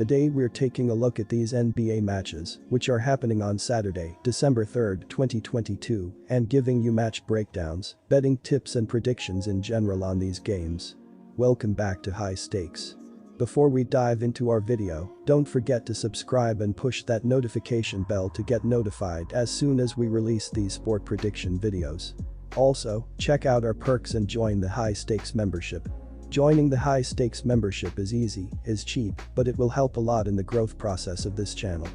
Today we're taking a look at these NBA matches, which are happening on Saturday, December 3rd, 2022, and giving you match breakdowns, betting tips and predictions in general on these games. Welcome back to High Stakes. Before we dive into our video, don't forget to subscribe and push that notification bell to get notified as soon as we release these sport prediction videos. Also, check out our perks and join the High Stakes membership. Joining the High Stakes membership is easy, is cheap, but it will help a lot in the growth process of this channel.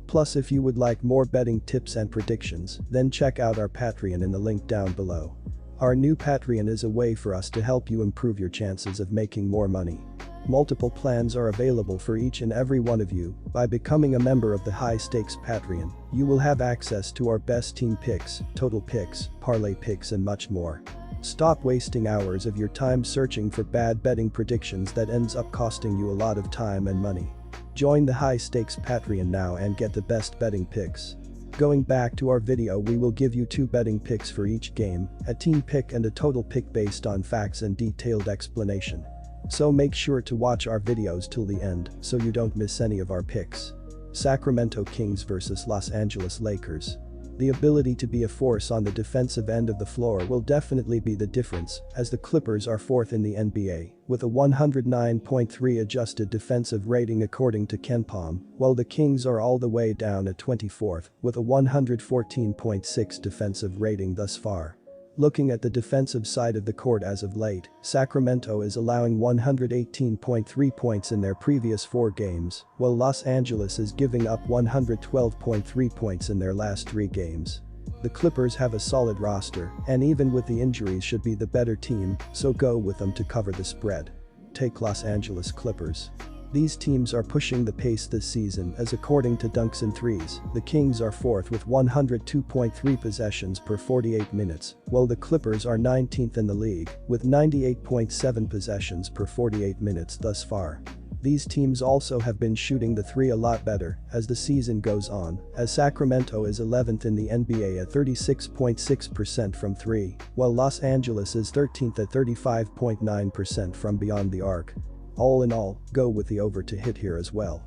Plus, if you would like more betting tips and predictions, then check out our Patreon in the link down below. Our new Patreon is a way for us to help you improve your chances of making more money. Multiple plans are available for each and every one of you. By becoming a member of the High Stakes Patreon, you will have access to our best team picks, total picks, parlay picks and much more. Stop wasting hours of your time searching for bad betting predictions that ends up costing you a lot of time and money. Join the High Stakes Patreon now and get the best betting picks. Going back to our video, we will give you 2 betting picks for each game, a team pick and a total pick based on facts and detailed explanation. So make sure to watch our videos till the end so you don't miss any of our picks. Sacramento Kings vs Los Angeles Lakers. The ability to be a force on the defensive end of the floor will definitely be the difference, as the Clippers are 4th in the NBA, with a 109.3 adjusted defensive rating according to KenPom, while the Kings are all the way down at 24th, with a 114.6 defensive rating thus far. Looking at the defensive side of the court as of late, Sacramento is allowing 118.3 points in their previous 4 games, while Los Angeles is giving up 112.3 points in their last 3 games. The Clippers have a solid roster, and even with the injuries should be the better team, so go with them to cover the spread. Take Los Angeles Clippers. These teams are pushing the pace this season, as according to dunks and threes, the Kings are 4th with 102.3 possessions per 48 minutes, while the Clippers are 19th in the league, with 98.7 possessions per 48 minutes thus far. These teams also have been shooting the 3 a lot better as the season goes on, as Sacramento is 11th in the NBA at 36.6% from 3, while Los Angeles is 13th at 35.9% from beyond the arc. All in all, go with the over to hit here as well.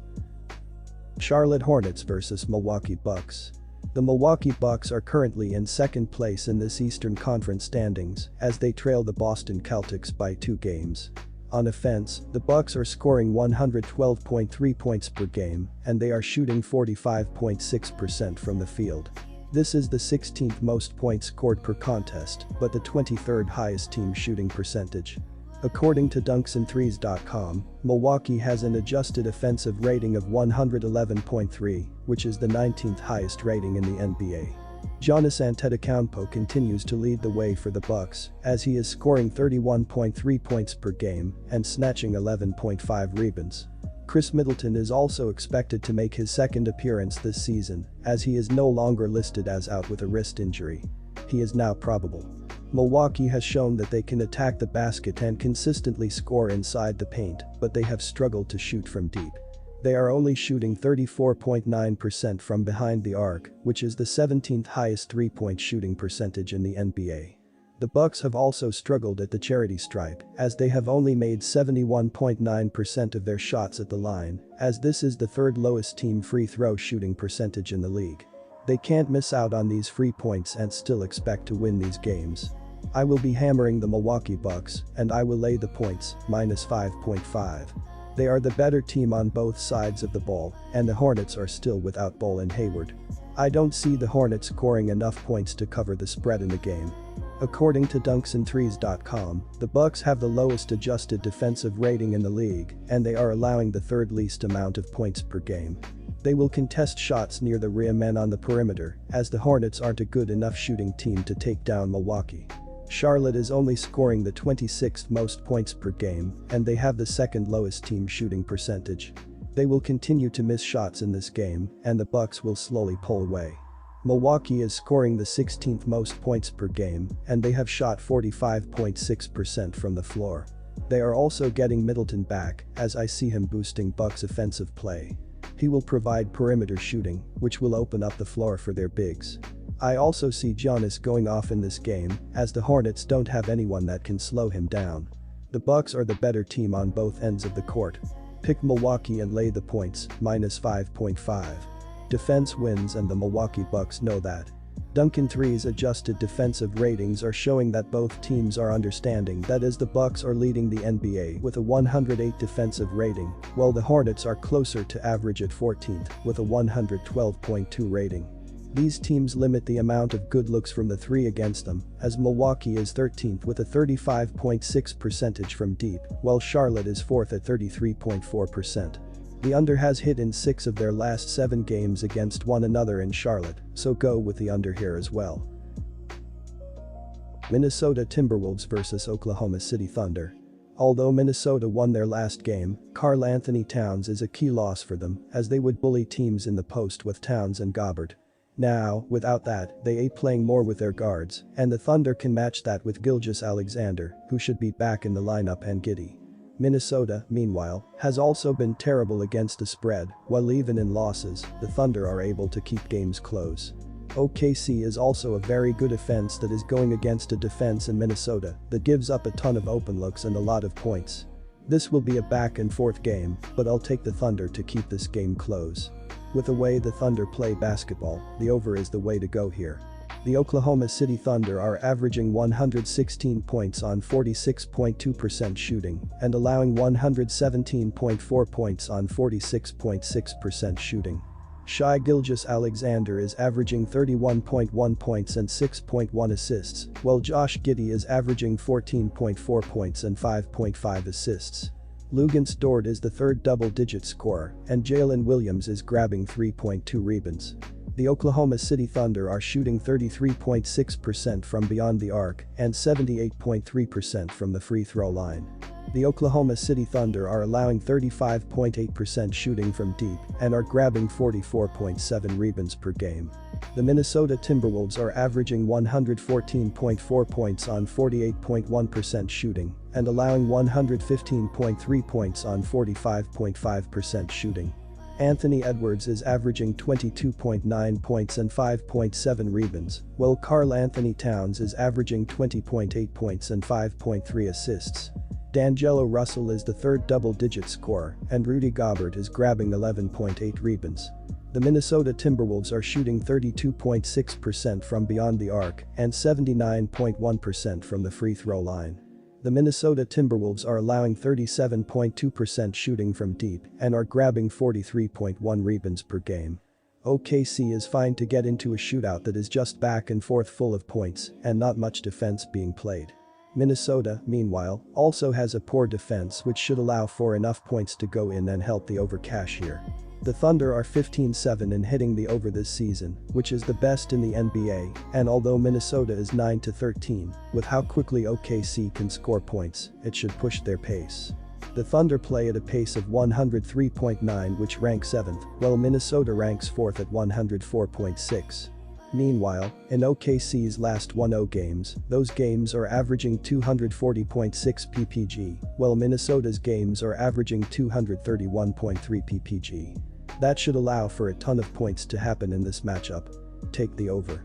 Charlotte Hornets vs Milwaukee Bucks. The Milwaukee Bucks are currently in 2nd place in this Eastern Conference standings as they trail the Boston Celtics by 2 games. On offense, the Bucks are scoring 112.3 points per game and they are shooting 45.6% from the field. This is the 16th most points scored per contest, but the 23rd highest team shooting percentage. According to dunksandthrees.com, Milwaukee has an adjusted offensive rating of 111.3, which is the 19th highest rating in the NBA. Giannis Antetokounmpo continues to lead the way for the Bucks, as he is scoring 31.3 points per game and snatching 11.5 rebounds. Chris Middleton is also expected to make his 2nd appearance this season, as he is no longer listed as out with a wrist injury. He is now probable. Milwaukee has shown that they can attack the basket and consistently score inside the paint, but they have struggled to shoot from deep. They are only shooting 34.9% from behind the arc, which is the 17th highest 3-point shooting percentage in the NBA. The Bucks have also struggled at the charity stripe, as they have only made 71.9% of their shots at the line, as this is the 3rd lowest team free throw shooting percentage in the league. They can't miss out on these free points and still expect to win these games. I will be hammering the Milwaukee Bucks, and I will lay the points, -5.5. They are the better team on both sides of the ball, and the Hornets are still without Ball and Hayward. I don't see the Hornets scoring enough points to cover the spread in the game. According to dunksandthrees.com, the Bucks have the lowest adjusted defensive rating in the league, and they are allowing the 3rd least amount of points per game. They will contest shots near the rim and on the perimeter, as the Hornets aren't a good enough shooting team to take down Milwaukee. Charlotte is only scoring the 26th most points per game, and they have the 2nd lowest team shooting percentage. They will continue to miss shots in this game, and the Bucks will slowly pull away. Milwaukee is scoring the 16th most points per game, and they have shot 45.6% from the floor. They are also getting Middleton back, as I see him boosting Bucks offensive play. He will provide perimeter shooting, which will open up the floor for their bigs. I also see Giannis going off in this game, as the Hornets don't have anyone that can slow him down. The Bucks are the better team on both ends of the court. Pick Milwaukee and lay the points, -5.5. Defense wins and the Milwaukee Bucks know that. Duncan 3's adjusted defensive ratings are showing that both teams are understanding that as the Bucks are leading the NBA with a 108 defensive rating, while the Hornets are closer to average at 14th with a 112.2 rating. These teams limit the amount of good looks from the three against them, as Milwaukee is 13th with a 35.6% from deep, while Charlotte is 4th at 33.4%. The under has hit in 6 of their last 7 games against one another in Charlotte, so go with the under here as well. Minnesota Timberwolves vs Oklahoma City Thunder. Although Minnesota won their last game, Karl-Anthony Towns is a key loss for them, as they would bully teams in the post with Towns and Gobert. Now, without that, they are playing more with their guards, and the Thunder can match that with Gilgeous-Alexander, who should be back in the lineup, and Giddey. Minnesota, meanwhile, has also been terrible against the spread, while even in losses, the Thunder are able to keep games close. OKC is also a very good offense that is going against a defense in Minnesota that gives up a ton of open looks and a lot of points. This will be a back and forth game, but I'll take the Thunder to keep this game close. With the way the Thunder play basketball, the over is the way to go here. The Oklahoma City Thunder are averaging 116 points on 46.2% shooting and allowing 117.4 points on 46.6% shooting. Shai Gilgeous-Alexander is averaging 31.1 points and 6.1 assists, while Josh Giddey is averaging 14.4 points and 5.5 assists. Luguentz Dort is the third double-digit scorer, and Jalen Williams is grabbing 3.2 rebounds. The Oklahoma City Thunder are shooting 33.6% from beyond the arc and 78.3% from the free throw line. The Oklahoma City Thunder are allowing 35.8% shooting from deep and are grabbing 44.7 rebounds per game. The Minnesota Timberwolves are averaging 114.4 points on 48.1% shooting and allowing 115.3 points on 45.5% shooting. Anthony Edwards is averaging 22.9 points and 5.7 rebounds, while Karl-Anthony Towns is averaging 20.8 points and 5.3 assists. D'Angelo Russell is the third double-digit scorer, and Rudy Gobert is grabbing 11.8 rebounds. The Minnesota Timberwolves are shooting 32.6% from beyond the arc and 79.1% from the free throw line. The Minnesota Timberwolves are allowing 37.2% shooting from deep and are grabbing 43.1 rebounds per game. OKC is fine to get into a shootout that is just back and forth full of points and not much defense being played. Minnesota, meanwhile, also has a poor defense which should allow for enough points to go in and help the over cash here. The Thunder are 15-7 in hitting the over this season, which is the best in the NBA, and although Minnesota is 9-13, with how quickly OKC can score points, it should push their pace. The Thunder play at a pace of 103.9, which ranks 7th, while Minnesota ranks 4th at 104.6. Meanwhile, in OKC's last 10 games, those games are averaging 240.6 ppg, while Minnesota's games are averaging 231.3 ppg. That should allow for a ton of points to happen in this matchup. Take the over.